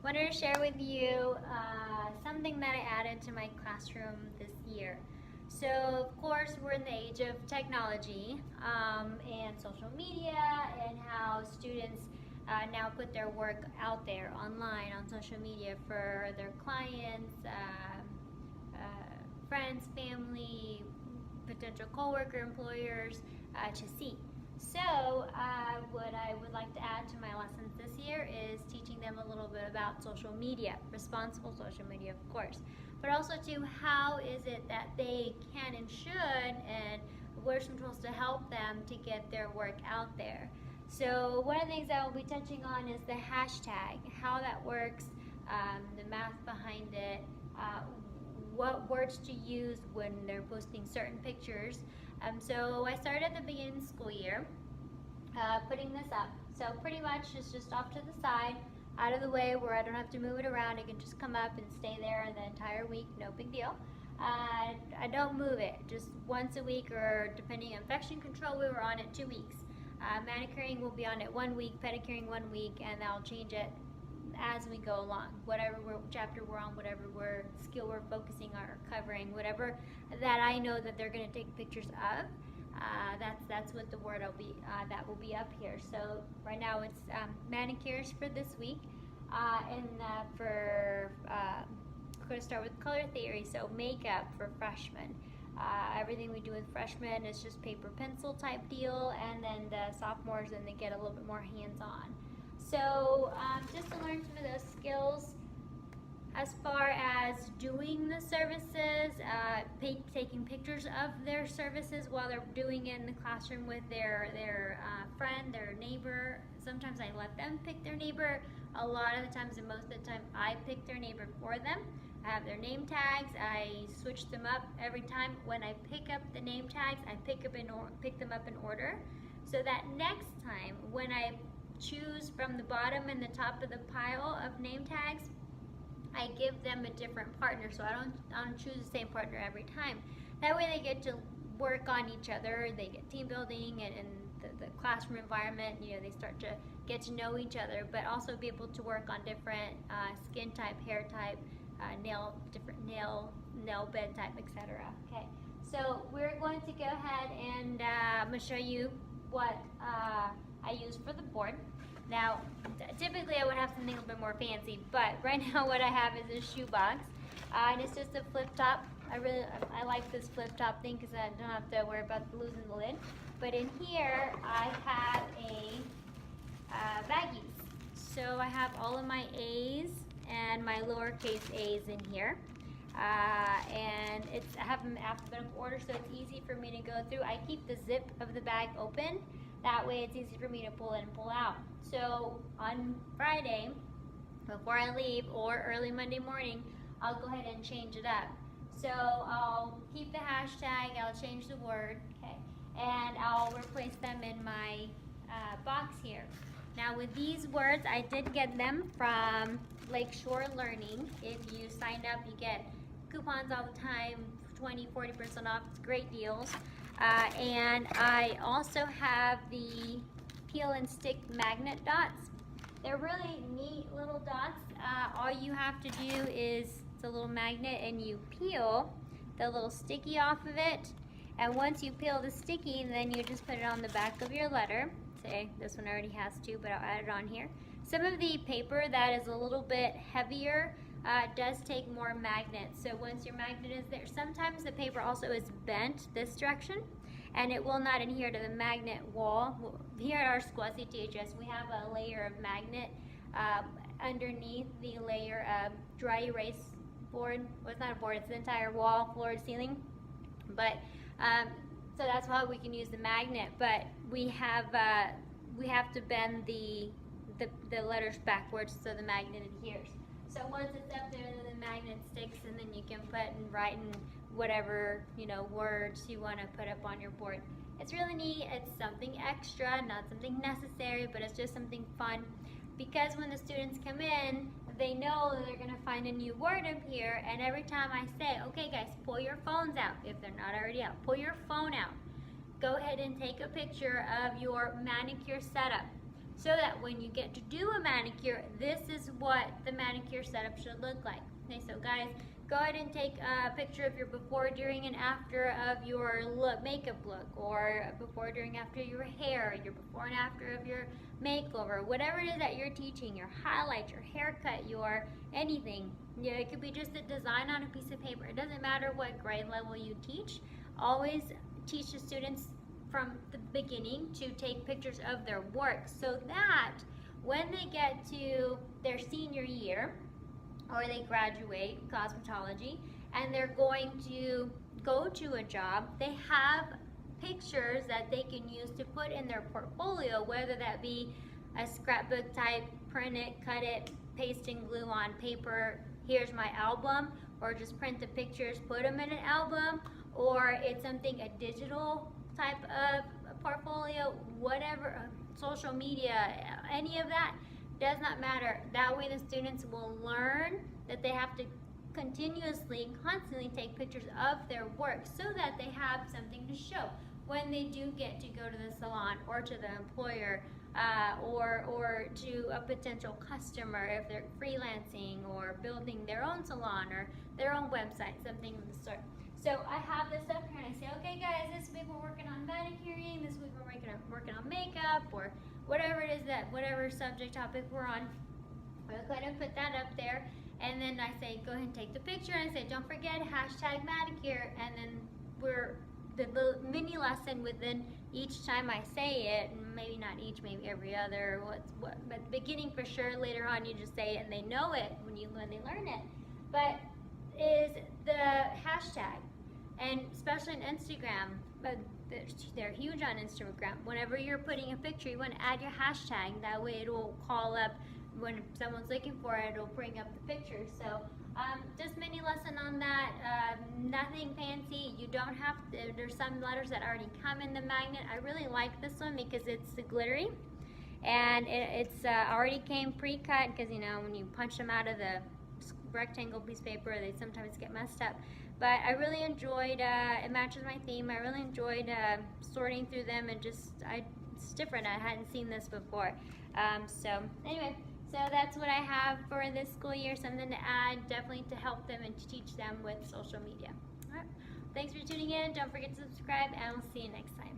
Wanted to share with you something that I added to my classroom this year. So, of course, we're in the age of technology and social media, and how students now put their work out there online on social media for their clients, friends, family, potential coworker, employers to see. So, what I would like to add to my lessons this year is teaching them a little bit about social media, responsible social media, of course, but also to how is it that they can and should, and what are some tools to help them to get their work out there. So, one of the things I will be touching on is the hashtag, how that works, the math behind it, what words to use when they're posting certain pictures. So I started at the beginning of the school year putting this up. So pretty much it's just off to the side, out of the way where I don't have to move it around. It can just come up and stay there the entire week, no big deal. I don't move it, just once a week, or depending on infection control, we were on it 2 weeks. Manicuring will be on it 1 week, pedicuring 1 week, and I'll change it as we go along, whatever chapter we're on, whatever skill we're focusing on or covering, whatever that I know that they're going to take pictures of. That's what the word that will be up here. So right now it's manicures for this week, and we're going to start with color theory. So makeup for freshmen. Everything we do with freshmen is just paper pencil type deal, and then the sophomores, then they get a little bit more hands-on. So just to learn some of those skills as far as doing the services, taking pictures of their services while they're doing it in the classroom with their friend, their neighbor. Sometimes I let them pick their neighbor. A lot of the times, and most of the time, I pick their neighbor for them. I have their name tags. I switch them up every time. When I pick up the name tags, I pick them up in order, so that next time when I choose from the bottom and the top of the pile of name tags, I give them a different partner, so I don't choose the same partner every time. That way they get to work on each other, they get team building, and the classroom environment, they start to get to know each other, but also be able to work on different skin type, hair type, different nail bed type, etc. Okay, so we're going to go ahead and I'm going to show you what I use for the board. Now, typically I would have something a little bit more fancy, but right now what I have is a shoebox, and it's just a flip top. I like this flip top thing because I don't have to worry about losing the lid. But in here I have a baggies. So I have all of my A's and my lowercase a's in here. And I have them alphabetical order, so it's easy for me to go through. I keep the zip of the bag open. That way it's easy for me to pull in and pull out. So on Friday, before I leave, or early Monday morning, I'll go ahead and change it up. So I'll keep the hashtag, I'll change the word, okay, and I'll replace them in my box here. Now with these words, I did get them from Lakeshore Learning. If you sign up, you get coupons all the time, 20–40% off, it's great deals. And I also have the peel and stick magnet dots. They're really neat little dots. All you have to do is, it's a little magnet, and you peel the little sticky off of it. And once you peel the sticky, then you just put it on the back of your letter. Say, this one already has two, but I'll add it on here. Some of the paper that is a little bit heavier does take more magnets. So once your magnet is there, sometimes the paper also is bent this direction, and it will not adhere to the magnet wall. Here at our school at CTHS, we have a layer of magnet underneath the layer of dry erase board. Well, it's not a board, it's the entire wall, floor, ceiling. But so that's why we can use the magnet. But we have to bend the letters backwards so the magnet adheres. So once it's up there, then the magnet sticks, and then you can put and write in whatever words you want to put up on your board. It's really neat. It's something extra, not something necessary, but it's just something fun, because when the students come in, they know that they're going to find a new word up here, and every time I say, okay guys, pull your phones out, if they're not already out, pull your phone out, go ahead and take a picture of your manicure setup. so that when you get to do a manicure, this is what the manicure setup should look like. Okay, so guys, go ahead and take a picture of your before, during, and after of your makeup look, or before, during, after your hair, your before and after of your makeover, whatever it is that you're teaching, your highlight, your haircut, your anything. Yeah, it could be just a design on a piece of paper. It doesn't matter what grade level you teach. Always teach the students from the beginning to take pictures of their work, so that when they get to their senior year or they graduate cosmetology and they're going to go to a job, they have pictures that they can use to put in their portfolio, whether that be a scrapbook type, print it, cut it, paste and glue on paper, here's my album, or just print the pictures, put them in an album, or it's something, a digital type of portfolio, whatever, social media, any of that, does not matter. That way the students will learn that they have to continuously, constantly take pictures of their work so that they have something to show when they do get to go to the salon or to the employer, or to a potential customer if they're freelancing or building their own salon or their own website, something of the sort. So I have this up here and I say, okay guys, this week we're working on manicuring, this week we're working on makeup, or whatever it is, that whatever subject topic we're on. I'll go ahead and put that up there, and then I say go ahead and take the picture, and I say don't forget hashtag manicure, and then the mini lesson within each time I say it, maybe not each, maybe every other, but beginning for sure, later on you just say it and they know it when they learn it, but is the hashtag. And especially on Instagram, but they're huge on Instagram. Whenever you're putting a picture, you want to add your hashtag. That way it will call up, when someone's looking for it, it'll bring up the picture. So just mini lesson on that. Nothing fancy. You don't have to, there's some letters that already come in the magnet. I really like this one because it's glittery. And it's already came pre-cut, because you know when you punch them out of the rectangle piece of paper, they sometimes get messed up. But I really enjoyed, it matches my theme. I really enjoyed sorting through them, and it's different. I hadn't seen this before. So anyway, so that's what I have for this school year, something to add, definitely to help them and to teach them with social media. All right. Thanks for tuning in. Don't forget to subscribe, and we'll see you next time.